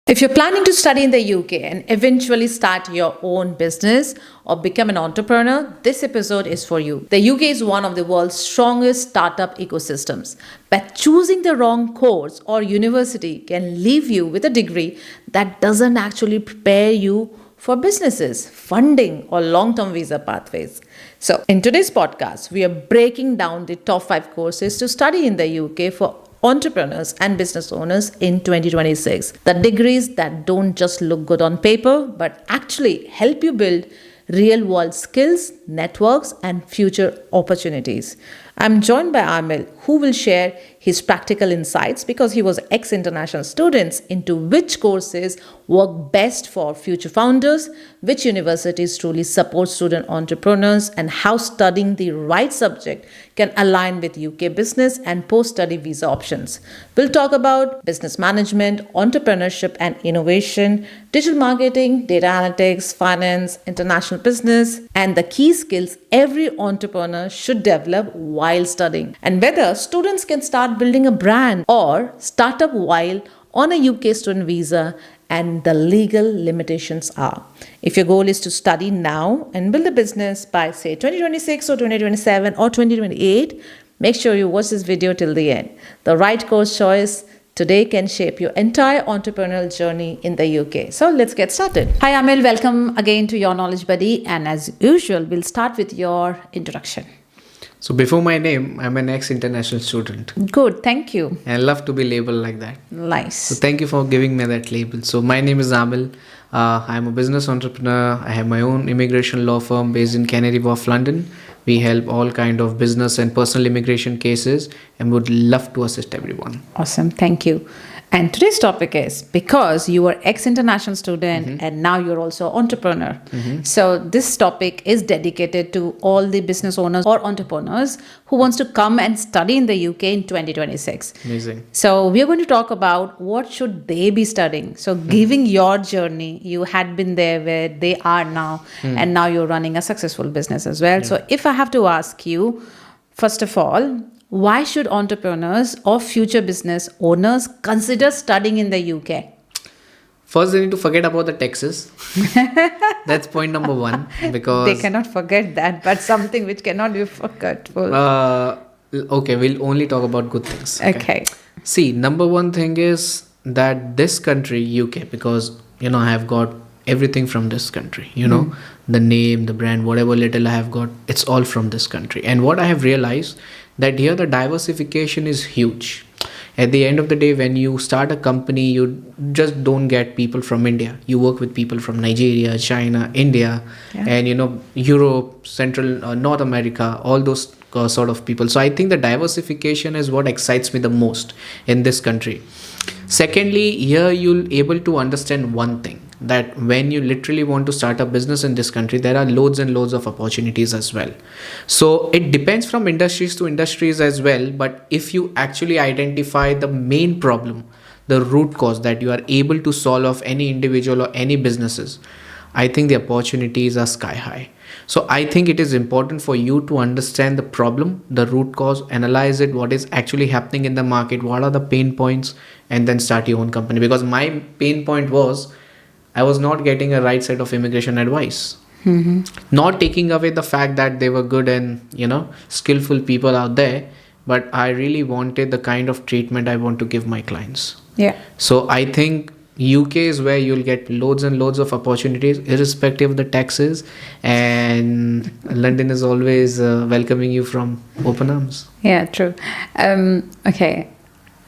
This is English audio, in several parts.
If you're planning to study in the UK and eventually start your own business or become an entrepreneur, this episode is for you. The UK is one of the world's strongest startup ecosystems, but choosing the wrong course or university can leave you with a degree that doesn't actually prepare you for businesses, funding, or long term visa pathways. So, in today's podcast, we are breaking down the top 5 courses to study in the UK for entrepreneurs and business owners in 2026. The degrees that don't just look good on paper but actually help you build real world skills, networks, and future opportunities. I'm joined by Amil, who will share his practical insights because he was ex-international students into which courses work best for future founders, which universities truly support student entrepreneurs, and how studying the right subject can align with UK business and post-study visa options. We'll talk about business management, entrepreneurship and innovation, digital marketing, data analytics, finance, international business, and the key skills every entrepreneur should develop while studying, and whether students can start building a brand or startup while on a UK student visa and the legal limitations are. If your goal is to study now and build a business by say 2026 or 2027 or 2028, make sure you watch this video till the end. The right course choice today can shape your entire entrepreneurial journey in the UK. So let's get started. Hi Amil, welcome again to Your Knowledge Buddy, and as usual, we'll start with your introduction. So before my name, I'm an ex-international student. Good, thank you. I love to be labeled like that. Nice. So thank you for giving me that label. So my name is Amil. I'm a business entrepreneur. I have my own immigration law firm based in Canary Wharf, London. We help all kind of business and personal immigration cases and would love to assist everyone. Awesome, thank you. And today's topic is because you were ex-international student and now you're also entrepreneur. So this topic is dedicated to all the business owners or entrepreneurs who wants to come and study in the UK in 2026. Amazing. So we are going to talk about what should they be studying. So giving your journey, you had been there where they are now and now you're running a successful business as well. So if I have to ask you, first of all, why should entrepreneurs or future business owners consider studying in the UK? First, they need to forget about the taxes. That's point number one, because They cannot forget that, but something which cannot be forgetful. Okay, we'll only talk about good things. Okay. See, number one thing is that this country, UK, because I have got everything from this country, the name, the brand, whatever little I have got, it's all from this country. And what I have realized that here the diversification is huge. At the end of the day, when you start a company, you just don't get people from India. You work with people from Nigeria, China, India, and Europe, Central, North America, all those sort of people. So I think the diversification is what excites me the most in this country. Secondly, here you'll able to understand one thing, that when you literally want to start a business in this country, there are loads and loads of opportunities as well. So it depends from industries to industries as well. But if you actually identify the main problem, the root cause that you are able to solve of any individual or any businesses, I think the opportunities are sky high. So I think it is important for you to understand the problem, the root cause, analyze it, what is actually happening in the market, what are the pain points, and then start your own company. Because my pain point was I was not getting a right set of immigration advice. Not taking away the fact that they were good and skillful people out there, but I really wanted the kind of treatment I want to give my clients. Yeah. So I think UK is where you'll get loads and loads of opportunities irrespective of the taxes, and London is always welcoming you from open arms. Yeah, true. Okay.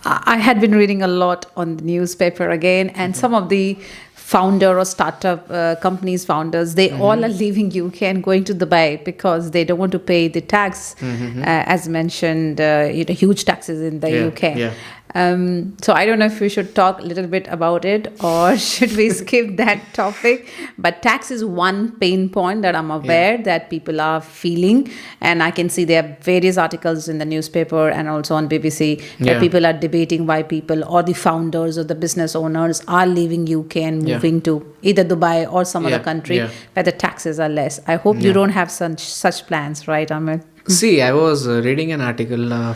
I had been reading a lot on the newspaper again, and some of the founder or startup companies founders, they all are leaving UK and going to Dubai because they don't want to pay the tax, as mentioned, huge taxes in the UK. Yeah. So I don't know if we should talk a little bit about it or should we skip that topic. But tax is one pain point that I'm aware that people are feeling. And I can see there are various articles in the newspaper and also on BBC that people are debating why people or the founders or the business owners are leaving UK and moving to either Dubai or some other country where the taxes are less. I hope you don't have such plans, right, Amir? See, I was reading an article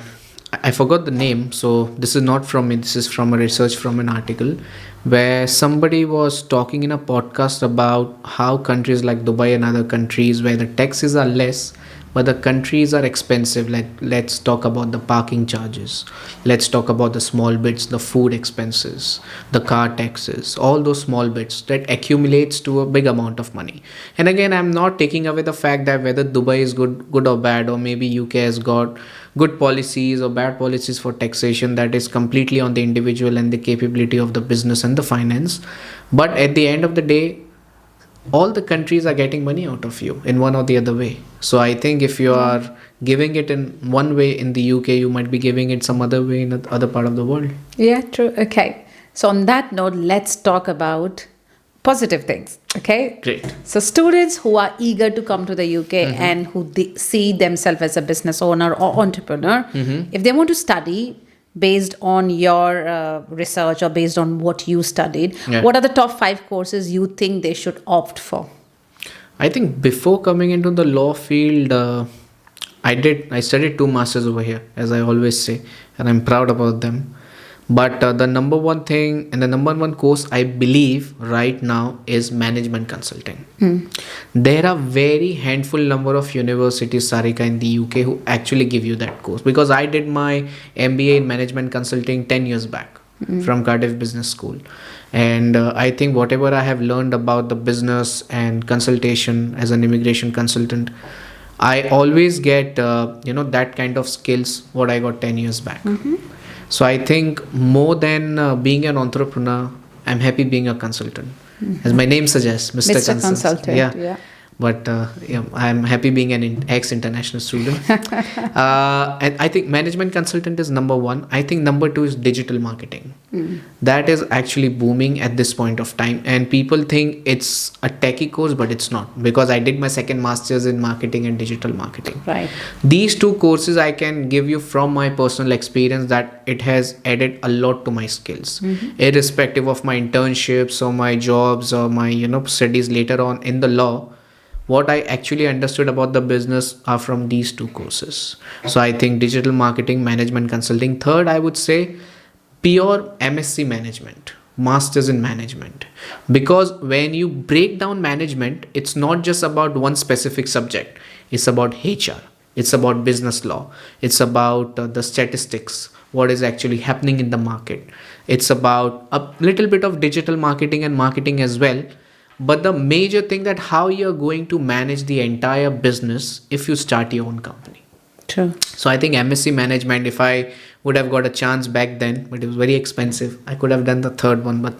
I forgot the name, so this is not from me, this is from a research from an article where somebody was talking in a podcast about how countries like Dubai and other countries where the taxes are less but the countries are expensive. Like, let's talk about the parking charges, let's talk about the small bits, the food expenses, the car taxes, all those small bits that accumulates to a big amount of money. And again, I'm not taking away the fact that whether Dubai is good or bad, or maybe UK has got good policies or bad policies for taxation. That is completely on the individual and the capability of the business and the finance. But at the end of the day, all the countries are getting money out of you in one or the other way. So I think if you are giving it in one way in the UK, you might be giving it some other way in the other part of the world. Yeah, true. Okay. So on that note, let's talk about positive things. Okay. Great. So students who are eager to come to the UK and who see themselves as a business owner or entrepreneur, if they want to study based on your research or based on what you studied, what are the top 5 courses you think they should opt for? I think before coming into the law field, I studied 2 masters over here, as I always say, and I'm proud about them. But the number one thing and the number one course I believe right now is management consulting. There are very handful number of universities, Sarika, in the UK who actually give you that course. Because I did my MBA in management consulting 10 years back from Cardiff Business School. And I think whatever I have learned about the business and consultation as an immigration consultant, I always get, that kind of skills what I got 10 years back. So I think more than being an entrepreneur, I'm happy being a consultant. As my name suggests, Mr. Consultant. Yeah. But I'm happy being an ex-international student. And I think management consultant is number one. I think number 2 is digital marketing. That is actually booming at this point of time. And people think it's a techie course, but it's not. Because I did my second master's in marketing and digital marketing. Right. These 2 courses I can give you from my personal experience that it has added a lot to my skills. Irrespective of my internships or my jobs or my studies later on in the law, what I actually understood about the business are from these 2 courses. So I think digital marketing, management consulting. Third, I would say pure MSc Management, Masters in Management. Because when you break down management, it's not just about one specific subject. It's about HR. It's about business law. It's about the statistics, what is actually happening in the market. It's about a little bit of digital marketing and marketing as well. But the major thing that how you're going to manage the entire business if you start your own company. True. So I think MSc Management, if I would have got a chance back then, but it was very expensive, I could have done the third one, but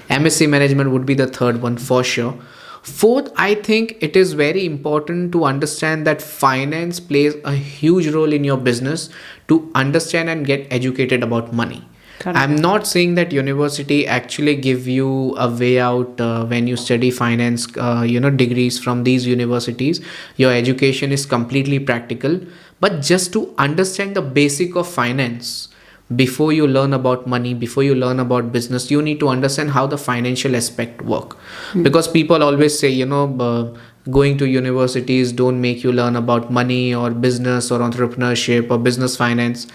MSc Management would be the third one for sure. Fourth, I think it is very important to understand that finance plays a huge role in your business to understand and get educated about money. Correct. I'm not saying that university actually give you a way out when you study finance, degrees from these universities. Your education is completely practical. But just to understand the basic of finance, before you learn about money, before you learn about business, you need to understand how the financial aspect work. Because people always say, going to universities don't make you learn about money or business or entrepreneurship or business finance.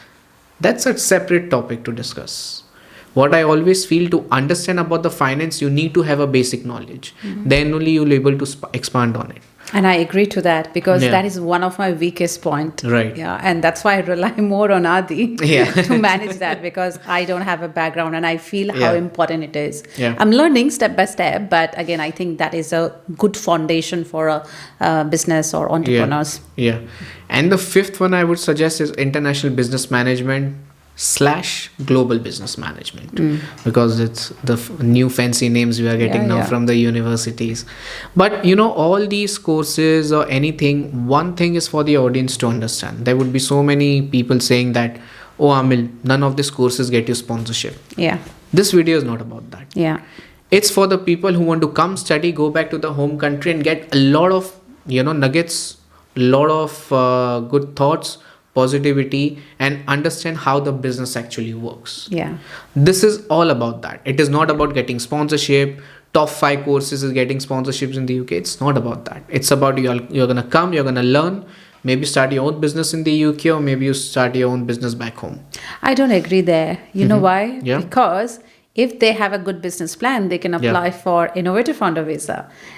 That's a separate topic to discuss. What I always feel, to understand about the finance, you need to have a basic knowledge. Then only you'll be able to expand on it. And I agree to that because that is one of my weakest points. Right. Yeah. And that's why I rely more on Adi to manage that, because I don't have a background and I feel how important it is. Yeah. I'm learning step by step, but again, I think that is a good foundation for a business or entrepreneurs. Yeah. And the fifth one I would suggest is international business management / global business management, because it's the new fancy names we are getting now from the universities. But all these courses or anything, one thing is for the audience to understand. There would be so many people saying that, oh Amil, none of these courses get you sponsorship. Yeah. This video is not about that. Yeah. It's for the people who want to come study, go back to the home country and get a lot of nuggets, a lot of good thoughts, positivity, and understand how the business actually works. Yeah. This is all about that. It is not about getting sponsorship. Top 5 courses is getting sponsorships in the UK. It's not about that. It's about you're going to come, you're going to learn, maybe start your own business in the UK, or maybe you start your own business back home. I don't agree there. You know why? Yeah. Because if they have a good business plan, they can apply for Innovator founder visa.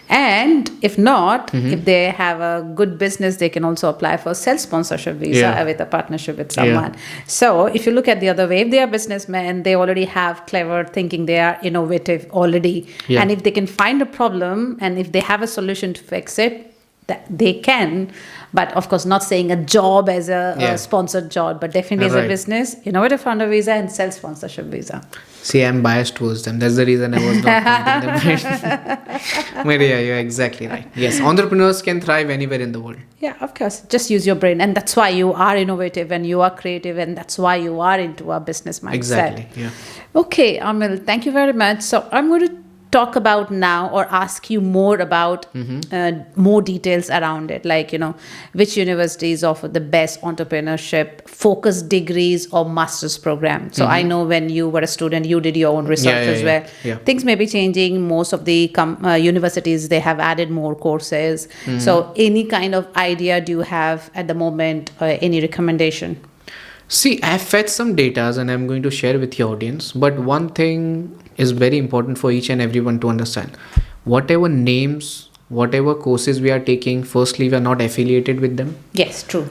And if not, if they have a good business, they can also apply for self-sponsorship visa with a partnership with someone. So if you look at the other way, if they are businessmen, they already have clever thinking, they are innovative already. And if they can find a problem and if they have a solution to fix it, that they can, but of course not saying a job as a sponsored job, but definitely as a business, Innovator founder visa and self-sponsorship visa. See, I'm biased towards them. That's the reason I was not pointing them. But yeah, you're exactly right. Yes, entrepreneurs can thrive anywhere in the world. Yeah, of course. Just use your brain. And that's why you are innovative and you are creative, and that's why you are into a business mindset. Exactly, yeah. Okay, Amil, thank you very much. So I'm going to talk about now, or ask you more about more details around it, like which universities offer the best entrepreneurship focused degrees or master's program. So I know when you were a student, you did your own research as well. Things may be changing. Most of the universities, they have added more courses. So any kind of idea do you have at the moment, any recommendation? See, I have fetched some data and I'm going to share with your audience. But one thing is very important for each and everyone to understand. Whatever names, whatever courses we are taking, firstly, we are not affiliated with them. Yes, true.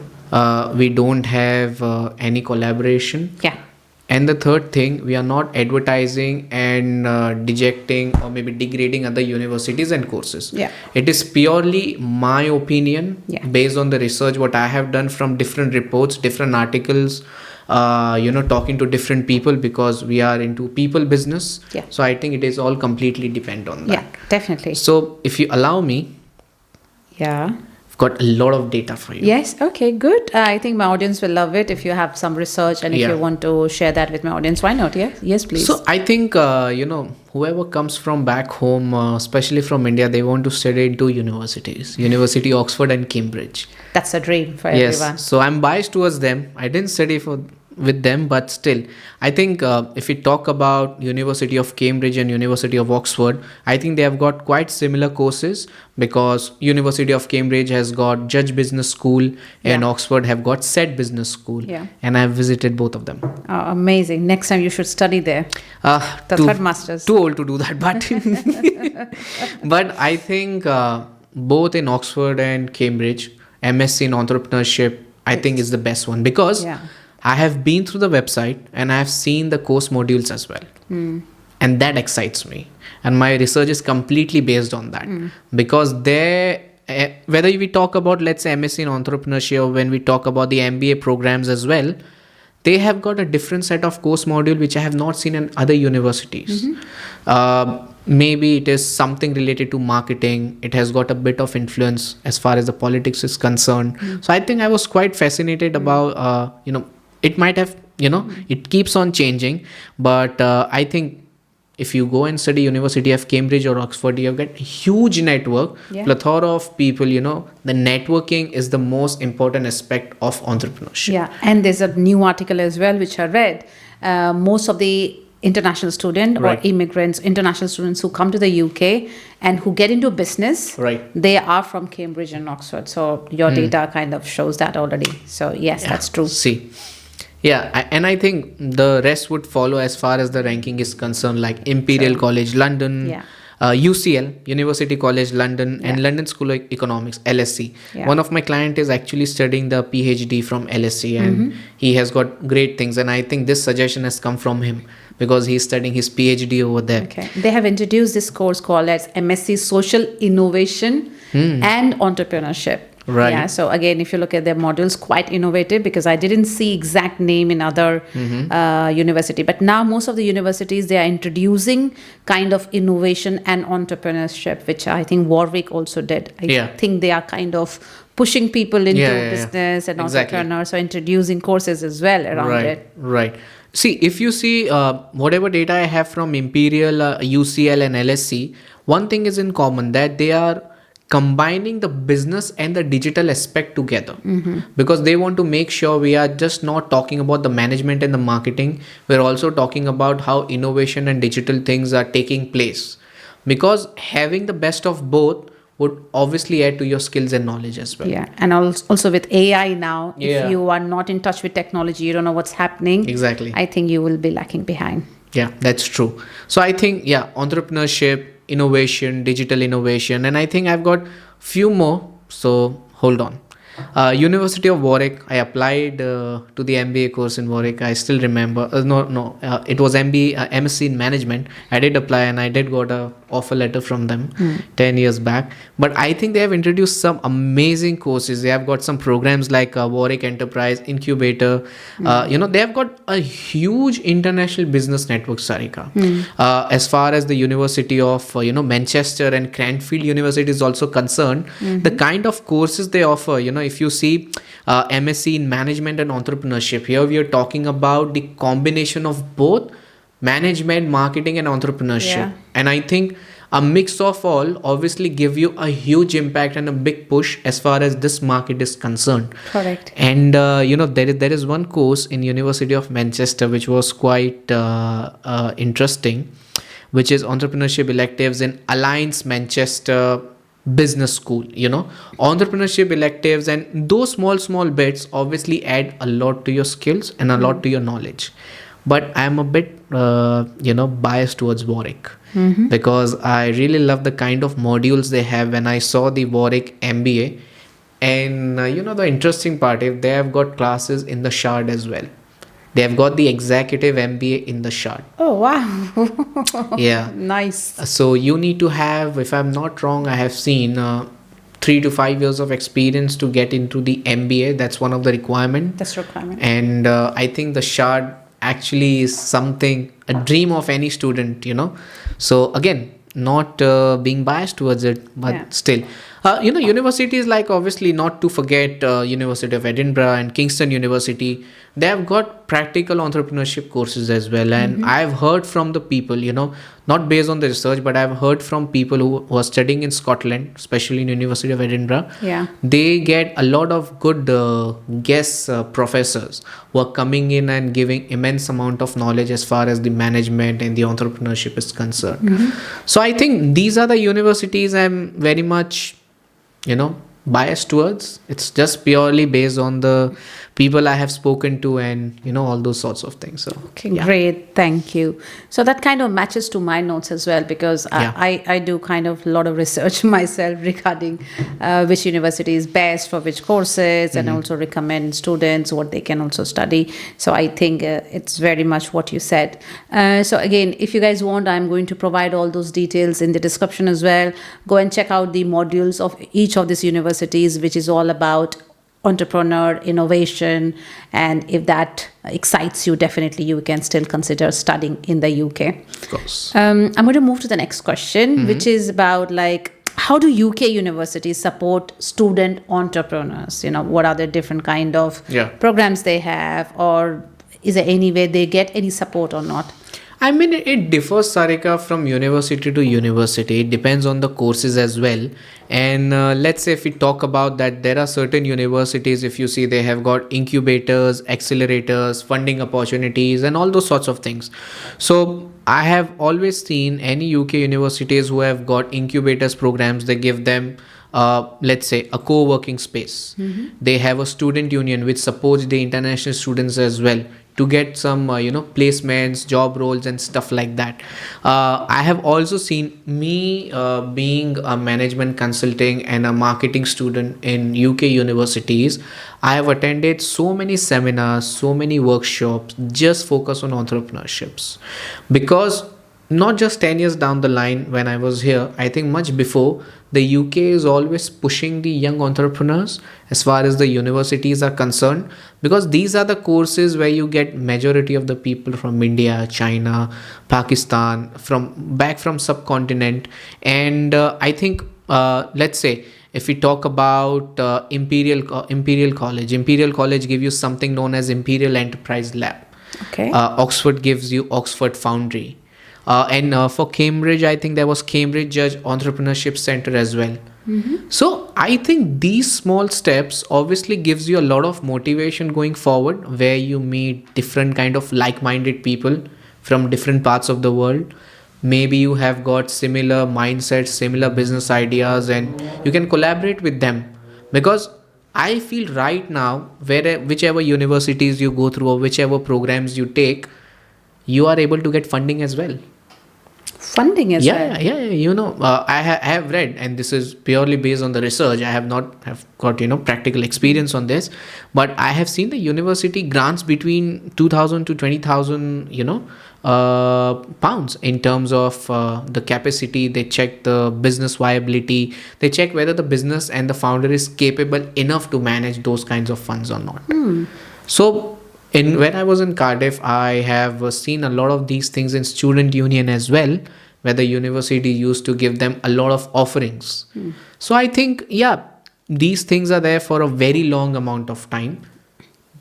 We don't have any collaboration. Yeah. And the third thing, we are not advertising and dejecting or maybe degrading other universities and courses. Yeah. It is purely my opinion based on the research what I have done from different reports, different articles, talking to different people, because we are into people business. Yeah. So I think it is all completely depend on that. Yeah, definitely. So if you allow me, got a lot of data for you. Yes, okay, good. I think my audience will love it if you have some research, and if you want to share that with my audience, why not? Yes, please. So I think whoever comes from back home, especially from India, they want to study into universities, University Oxford and Cambridge. That's a dream for everyone. So I'm biased towards them. I didn't study with them, but still I think if we talk about University of Cambridge and University of Oxford, I think they have got quite similar courses, because University of Cambridge has got Judge Business School and Oxford have got SET Business School, and I have visited both of them. Oh, amazing. Next time you should study there. The third masters. Too old to do that, but I think both in Oxford and Cambridge, MSc in entrepreneurship, I think is the best one, because I have been through the website and I have seen the course modules as well. And that excites me. And my research is completely based on that. Because there, whether we talk about, let's say, MSc in entrepreneurship, or when we talk about the MBA programs as well, they have got a different set of course module which I have not seen in other universities. Maybe it is something related to marketing. It has got a bit of influence as far as the politics is concerned. So I think I was quite fascinated about, it might have, it keeps on changing. But I think if you go and study University of Cambridge or Oxford, you get a huge network, plethora of people, the networking is the most important aspect of entrepreneurship. Yeah, and there's a new article as well, which I read. Most of the international students or immigrants, international students who come to the UK and who get into business, they are from Cambridge and Oxford. So your data kind of shows that already. So yes, that's true. See. Yeah, and I think the rest would follow as far as the ranking is concerned, like Imperial College London, UCL, University College London, and London School of Economics, LSE. One of my client is actually studying the PhD from LSE, and he has got great things. And I think this suggestion has come from him, because he's studying his PhD over there. Okay. They have introduced this course called as MSc Social Innovation and Entrepreneurship. Right. Yeah. So again, if you look at their modules, quite innovative, because I didn't see exact name in other university. But now most of the universities, they are introducing kind of innovation and entrepreneurship, which I think Warwick also did. I think they are kind of pushing people into business and entrepreneurs, so introducing courses as well around it. Right. See, if you see whatever data I have from Imperial, UCL and LSE, one thing is in common, that they are combining the business and the digital aspect together, because they want to make sure we are just not talking about the management and the marketing. We're also talking about how innovation and digital things are taking place, because having the best of both would obviously add to your skills and knowledge as well. Yeah, and also with AI now, Yeah. if you are not in touch with technology, you don't know what's happening. Exactly. I think you will be lacking behind. Yeah, that's true. So I think, yeah, entrepreneurship, innovation, digital innovation, and I think I've got few more. So hold on. University of Warwick, I applied to the MBA course in Warwick. I still remember. It was MBA, MSc in Management. I did apply and I did got a offer letter from them 10 years back. But I think they have introduced some amazing courses. They have got some programs like Warwick Enterprise, Incubator. They have got a huge international business network, Sarika. As far as the University of, Manchester and Cranfield University is also concerned, the kind of courses they offer, if you see MSc in Management and Entrepreneurship, here we are talking about the combination of both management, marketing and entrepreneurship. Yeah. And I think a mix of all obviously give you a huge impact and a big push as far as this market is concerned. Correct. And there is one course in University of Manchester which was quite interesting, which is entrepreneurship electives in Alliance Manchester Business School. Entrepreneurship electives and those small bits obviously add a lot to your skills and a lot to your knowledge. But I'm a bit biased towards Warwick because I really love the kind of modules they have. When I saw the Warwick MBA, and the interesting part, if they have got classes in the Shard as well. They have got the executive MBA in the Shard. Oh, wow. Yeah. Nice. So you need to have, if I'm not wrong, I have seen 3 to 5 years of experience to get into the MBA. That's one of the requirement. That's requirement. And I think the Shard actually is something, a dream of any student, So again, not being biased towards it, but still. Universities like, obviously not to forget University of Edinburgh and Kingston University, they have got practical entrepreneurship courses as well. And I've heard from the people, not based on the research, but I've heard from people who are studying in Scotland, especially in University of Edinburgh. Yeah. They get a lot of good guest professors who are coming in and giving immense amount of knowledge as far as the management and the entrepreneurship is concerned. So I think these are the universities I'm very much biased towards. It's just purely based on the people I have spoken to and all those sorts of things. So okay, great, thank you. So that kind of matches to my notes as well, because I do kind of a lot of research myself regarding which university is best for which courses, and also recommend students what they can also study. So I think it's very much what you said. So again, if you guys want, I'm going to provide all those details in the description as well. Go and check out the modules of each of these universities, which is all about entrepreneur, innovation, and if that excites you, definitely you can still consider studying in the UK. Of course. I'm going to move to the next question, which is about how do UK universities support student entrepreneurs? What are the different kind of programs they have, or is there any way they get any support or not? I mean, it differs, Sarika, from university to university. It depends on the courses as well. And let's say if we talk about that, there are certain universities, if you see, they have got incubators, accelerators, funding opportunities, and all those sorts of things. So I have always seen any UK universities who have got incubators programs, they give them let's say a co-working space. They have a student union which supports the international students as well to get some placements, job roles and stuff like that. I have also seen me being a management consulting and a marketing student in UK universities. I have attended so many seminars, so many workshops just focus on entrepreneurships, because not just 10 years down the line when I was here, I think much before, the UK is always pushing the young entrepreneurs as far as the universities are concerned, because these are the courses where you get majority of the people from India, China, Pakistan, from subcontinent. And I think let's say if we talk about Imperial College give you something known as Imperial Enterprise Lab. Okay. Oxford gives you Oxford Foundry. And for Cambridge, I think there was Cambridge Judge Entrepreneurship Center as well. So I think these small steps obviously gives you a lot of motivation going forward, where you meet different kind of like-minded people from different parts of the world, maybe you have got similar mindsets, similar business ideas, and you can collaborate with them. Because I feel right now, whichever universities you go through or whichever programs you take, you are able to get funding as well. Funding as well. Yeah. I have read, and this is purely based on the research. I have not have got practical experience on this, but I have seen the university grants between 2,000 to 20,000 pounds in terms of the capacity. They check the business viability. They check whether the business and the founder is capable enough to manage those kinds of funds or not. So when I was in Cardiff, I have seen a lot of these things in student union as well, where the university used to give them a lot of offerings. So I think, yeah, these things are there for a very long amount of time.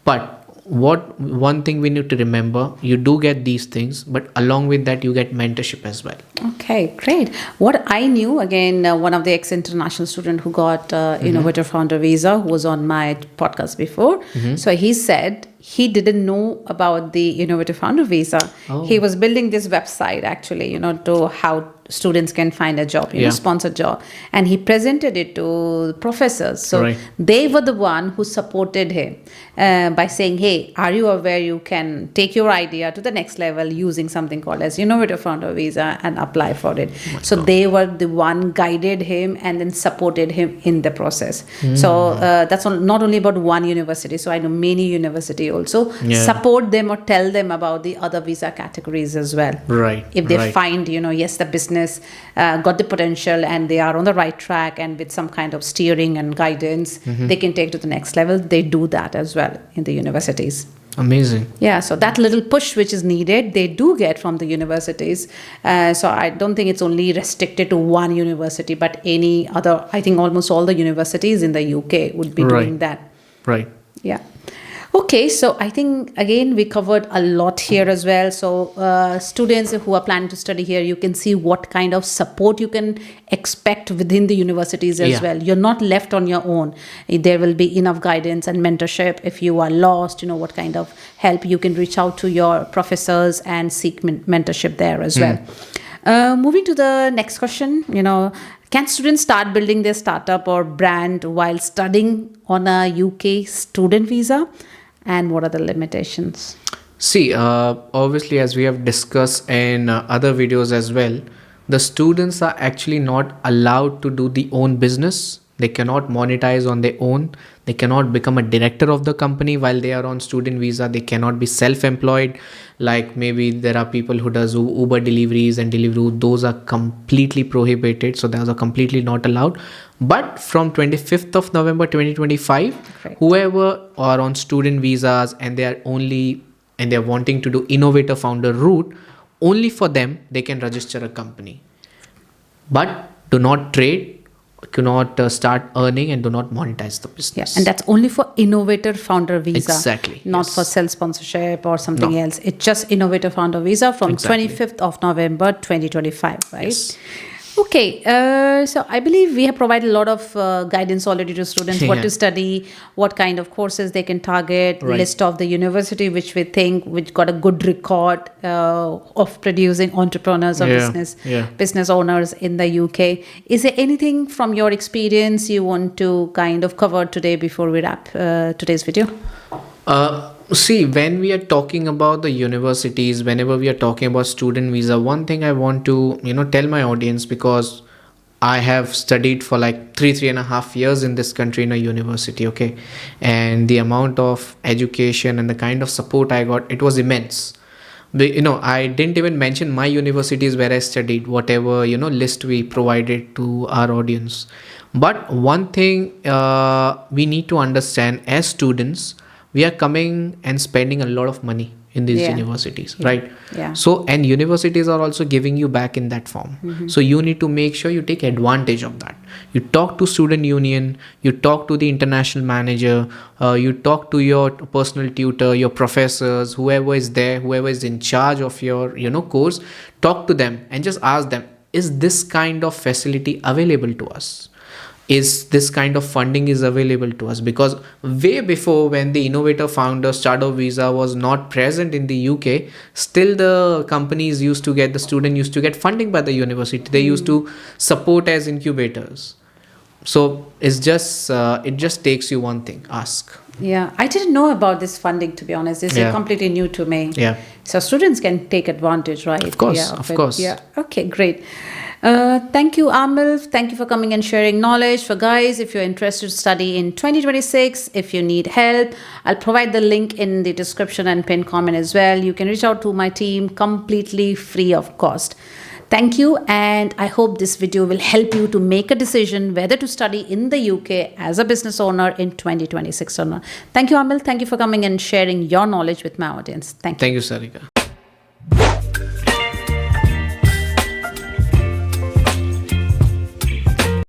But one thing we need to remember, you do get these things, but along with that, you get mentorship as well. Okay, great. What I knew, again, one of the ex-international student who got Innovator Founder Visa, who was on my podcast before. So he said he didn't know about the Innovator Founder Visa. He was building this website actually, to how students can find a job, sponsored job. And he presented it to professors. So they were the one who supported him by saying, hey, are you aware you can take your idea to the next level using something called as Innovator Founder Visa and apply for it. So they were the one guided him and then supported him in the process. So that's not only about one university. So I know many universities also support them or tell them about the other visa categories as well. If they find, yes, the business got the potential and they are on the right track, and with some kind of steering and guidance, they can take to the next level. They do that as well in the universities. Amazing. Yeah, so that little push which is needed, they do get from the universities. So I don't think it's only restricted to one university, but any other, I think almost all the universities in the UK would be doing that. Yeah. Okay, so I think again we covered a lot here as well. So students who are planning to study here, you can see what kind of support you can expect within the universities as well. You're not left on your own. There will be enough guidance and mentorship. If you are lost, what kind of help, you can reach out to your professors and seek mentorship there as well. Moving to the next question, can students start building their startup or brand while studying on a UK student visa? And what are the limitations? See, obviously, as we have discussed in other videos as well, the students are actually not allowed to do the own business. They cannot monetize on their own. They cannot become a director of the company while they are on student visa. They cannot be self-employed. Like maybe there are people who does Uber deliveries and Deliveroo. Those are completely prohibited. So those are completely not allowed. But from 25th of November 2025, whoever are on student visas and they're wanting to do Innovator Founder route, only for them they can register a company. But do not trade, do not start earning, and do not monetize the business. Yeah, and that's only for Innovator Founder Visa. Exactly. Not for self-sponsorship or something else. It's just Innovator Founder Visa from 25th of November 2025, right? Yes. Okay, so I believe we have provided a lot of guidance already to students, what to study, what kind of courses they can target, list of the university which got a good record of producing entrepreneurs or business owners in the UK. Is there anything from your experience you want to kind of cover today before we wrap today's video? See, when we are talking about the universities, whenever we are talking about student visa, one thing I want to, tell my audience, because I have studied for like 3.5 years in this country in a university, okay? And the amount of education and the kind of support I got, it was immense. I didn't even mention my universities where I studied, whatever, list we provided to our audience. But one thing we need to understand as students, we are coming and spending a lot of money in these universities, right? Yeah. So, and universities are also giving you back in that form. So you need to make sure you take advantage of that. You talk to student union, you talk to the international manager, you talk to your personal tutor, your professors, whoever is there, whoever is in charge of your, course, talk to them and just ask them, is this kind of facility available to us? is this kind of funding is available to us, because way before, when the Innovator founder Startup Visa was not present in the UK, still the companies used to get, the student used to get funding by the university. They used to support as incubators. So it's just it just takes you one thing: ask. Yeah, I didn't know about this funding, to be honest. This is completely new to me. Yeah. So students can take advantage, right? Of course, Yeah, of course. Yeah. Okay, great. Thank you, Amil. Thank you for coming and sharing knowledge. For guys, if you're interested to study in 2026, if you need help, I'll provide the link in the description and pin comment as well. You can reach out to my team completely free of cost. Thank you, and I hope this video will help you to make a decision whether to study in the UK as a business owner in 2026 or not. Thank you, Amil. Thank you for coming and sharing your knowledge with my audience. Thank you. Thank you, Sarika.